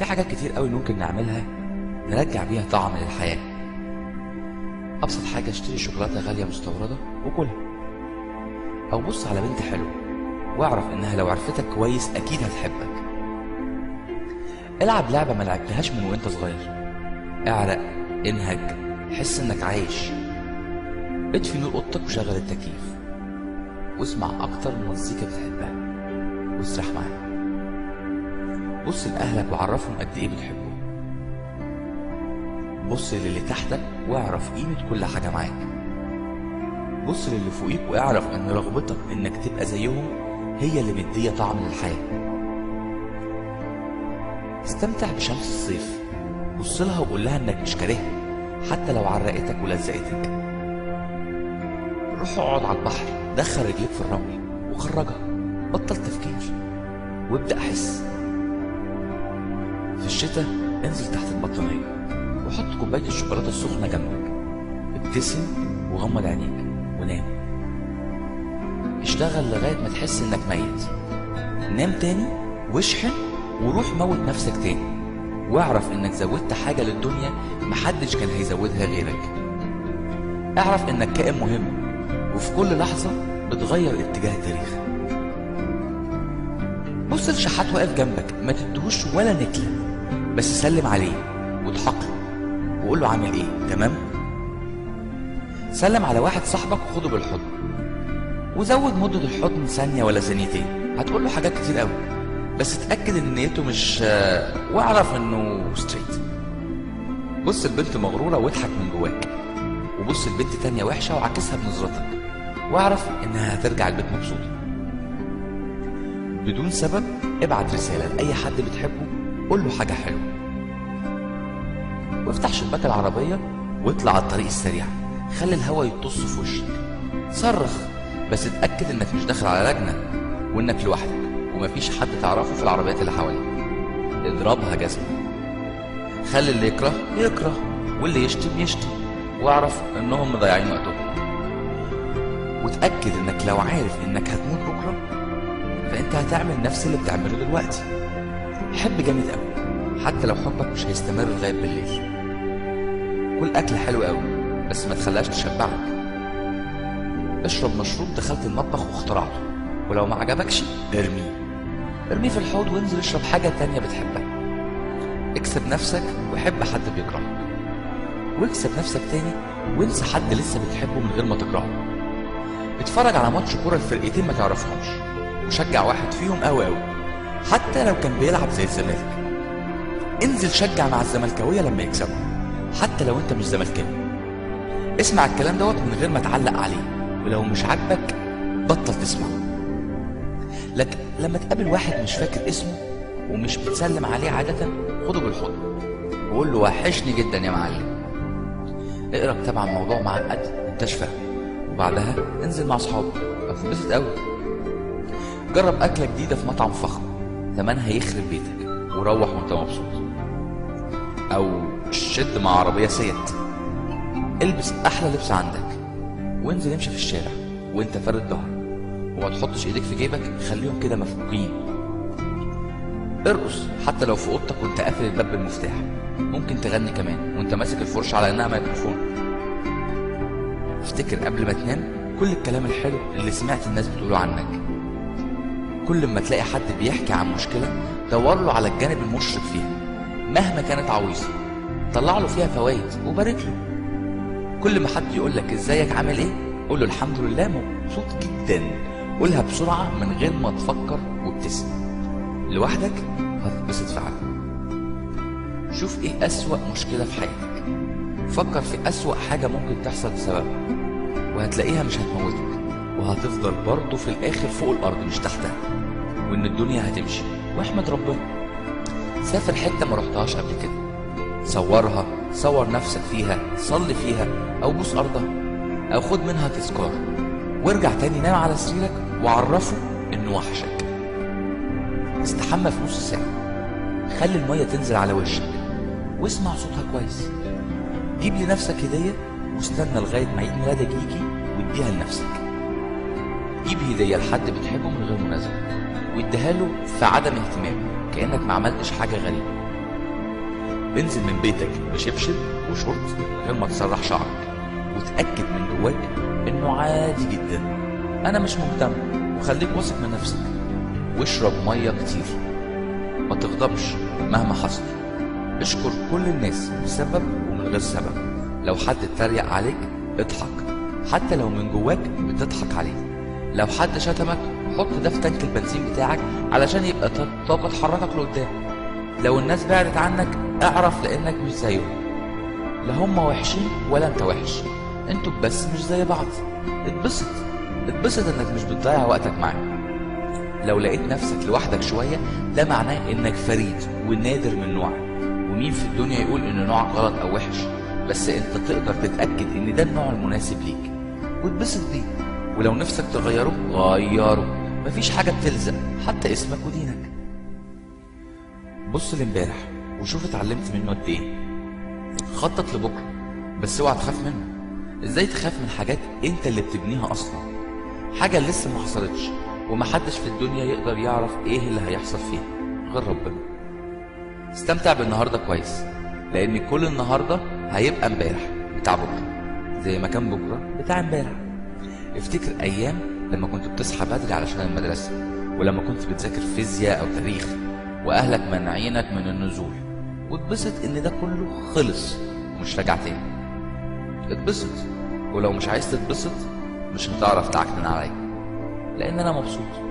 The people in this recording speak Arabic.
في حاجات كتير قوي ممكن نعملها نرجع بيها طعم للحياة. أبسط حاجة اشتري شوكولاتة غالية مستوردة وكلها، أو بص على بنت حلوة واعرف إنها لو عرفتك كويس أكيد هتحبك. العب لعبة ما لعبتهاش من وإنت صغير، اعرق، انهج، حس إنك عايش. اطفي نور أوضتك وشغل التكييف واسمع أكتر مزيكا بتحبها واسرح معاها. بص لأهلك وعرفهم قد إيه بتحبهم. بص للي تحتك واعرف قيمة كل حاجة معاك. بص للي فوقيك واعرف إن رغبتك إنك تبقى زيهم هي اللي مدية طعم للحياة. استمتع بشمس الصيف، بص لها وقول لها إنك مش كارهها حتى لو عرقتك ولزقتك. روح اقعد على البحر، دخل رجليك في الرمل وخرجها، بطل تفكير وابدأ حس. في الشتاء انزل تحت البطانية وحط كوباية الشوكولاتة السخنة جنبك، ابتسم وغمض عينيك ونام. اشتغل لغاية ما تحس انك ميت، نام تاني واشحن وروح موت نفسك تاني، واعرف انك زودت حاجة للدنيا محدش كان هيزودها غيرك. اعرف انك كائن مهم وفي كل لحظة بتغير اتجاه التاريخ. بص لشحات واقف جنبك، ما تدهوش ولا نكلة، بس سلم عليه واضحك له وقول له عامل ايه، تمام؟ سلم على واحد صاحبك وخده بالحضن وزود مدة الحضن ثانية ولا ثانيتين، هتقول له حاجات كتير قوي بس اتأكد ان نيته مش واعرف انه ستريت. بص البنت مغرورة واضحك من جواك، وبص البنت تانية وحشة وعكسها بنظرتك واعرف انها هترجع البيت مبسوطة. بدون سبب ابعت رسالة لأي حد بتحبه، قول له حاجة حلوة، وافتح شباك العربية واطلع على الطريق السريع، خلي الهوا يطص في وشك، صرخ بس اتأكد انك مش داخل على لجنة وانك لوحدك ومفيش حد تعرفه في العربيات اللي حواليك. اضربها جزمة، خلي اللي يكره يكره واللي يشتم يشتم، واعرف انهم مضيعين وقتهم. وتأكد انك لو عارف انك هتموت بكرة فانت هتعمل نفس اللي بتعمله دلوقتي. حب جامد قوي حتى لو حبك مش هيستمر لغاية بالليل. كل اكل حلو قوي بس ما تخليهاش تشبعك. اشرب مشروب دخلت المطبخ واخترعته، ولو ما عجبكش ارميه في الحوض وانزل اشرب حاجة تانية بتحبها. اكسب نفسك وحب حد بيكرهك، واكسب نفسك تاني وانسى حد لسه بتحبه من غير ما تكرهه. اتفرج على ماتش كورة الفرقتين ما تعرفهمش وشجع واحد فيهم قوي قوي حتى لو كان بيلعب زي الزمالك. انزل شجع مع الزملكاوية لما يكسبوا حتى لو انت مش زملكاوي. اسمع الكلام دوت من غير ما تعلق عليه، ولو مش عاجبك بطل تسمعه. لكن لما تقابل واحد مش فاكر اسمه ومش بتسلم عليه عادة، خده بالحضن وقول له وحشني جدا يا معلم. اقرا كتاب عن موضوع معقد انتش فاهمه وبعدها انزل مع اصحابك هتتبسط قوي. جرب اكله جديده في مطعم فخم ثمنها يخرب بيتك وروح وانت مبسوط. او شد مع عربيه سيت، البس احلى لبس عندك وانزل امشي في الشارع وانت فارد ظهرك وما تحطش ايديك في جيبك، خليهم كده مفكوكين. ارقص حتى لو في اوضتك وانت قافل الباب بالمفتاح، ممكن تغني كمان وانت ماسك الفرشه على انها ميكروفون. افتكر قبل ما تنام كل الكلام الحلو اللي سمعت الناس بتقوله عنك. كل ما تلاقي حد بيحكي عن مشكله دور له على الجانب المشرق فيها مهما كانت عويصه، طلع له فيها فوائد وبارك له. كل ما حد يقول لك ازيك عامل ايه قول له الحمد لله مبسوط جدا، قولها بسرعه من غير ما تفكر وابتسم. لوحدك هتتبسط فعلا. شوف ايه اسوأ مشكله في حياتك، فكر في اسوأ حاجه ممكن تحصل بسببها وهتلاقيها مش هتموتك وهتفضل برضه في الاخر فوق الارض مش تحتها، وان الدنيا هتمشي. واحمد ربنا. سافر حته ما رحتهاش قبل كده، صورها، صور نفسك فيها، صلي فيها او بوس ارضها او خد منها تذكار، وارجع تاني نام على سريرك وعرفه انه وحشك. استحمى في نص ساعه، خلي الميه تنزل على وشك واسمع صوتها كويس. جيب لنفسك هديه واستنى لغايه ما عيد ميلادك يجي واديها لنفسك. جيب هديه لحد بتحبه من غير مناسبه واديها له في عدم اهتمام كانك ما عملتش حاجه غريبه. انزل من بيتك بشبشب وشورت من غير ما تسرح شعرك، وتأكد من جواك انه عادي جدا انا مش مهتم، وخليك واثق من نفسك. واشرب ميه كتير، ما تغضبش مهما حصل، اشكر كل الناس بسبب ومن غير سبب. لو حد اتريق عليك اضحك حتى لو من جواك بتضحك عليه. لو حد شتمك حط ده في تانك البنزين بتاعك علشان يبقى طاقة تحركك لقدام. لو الناس بعدت عنك اعرف لانك مش زيهم، لا هم وحشين ولا انت وحش، انتوا بس مش زي بعض. اتبسط اتبسط انك مش بتضيع وقتك معاهم. لو لقيت نفسك لوحدك شوية ده معناه انك فريد ونادر من نوعك، ومين في الدنيا يقول ان نوعك غلط او وحش، بس انت تقدر تتأكد ان ده النوع المناسب ليك واتبسط بيه. ولو نفسك تغيره غيره، مفيش حاجة بتلزق حتى اسمك ودينك. بص لامبارح وشوف اتعلمت منه قد ايه. خطط لبكره بس اوعى تخاف منه. ازاي تخاف من حاجات انت اللي بتبنيها اصلا، حاجه لسه ما حصلتش ومحدش في الدنيا يقدر يعرف ايه اللي هيحصل فيها غير ربنا. استمتع بالنهارده كويس لان كل النهارده هيبقى امبارح بتاع بكره زي ما كان بكره بتاع امبارح. افتكر ايام لما كنت بتصحى بدري علشان المدرسه، ولما كنت بتذاكر فيزياء او تاريخ واهلك منعينك من النزول، واتبسط ان ده كله خلص ومش راجع تاني. اتبسط، ولو مش عايز تتبسط مش هتعرف تعكنن عليا لان انا مبسوط.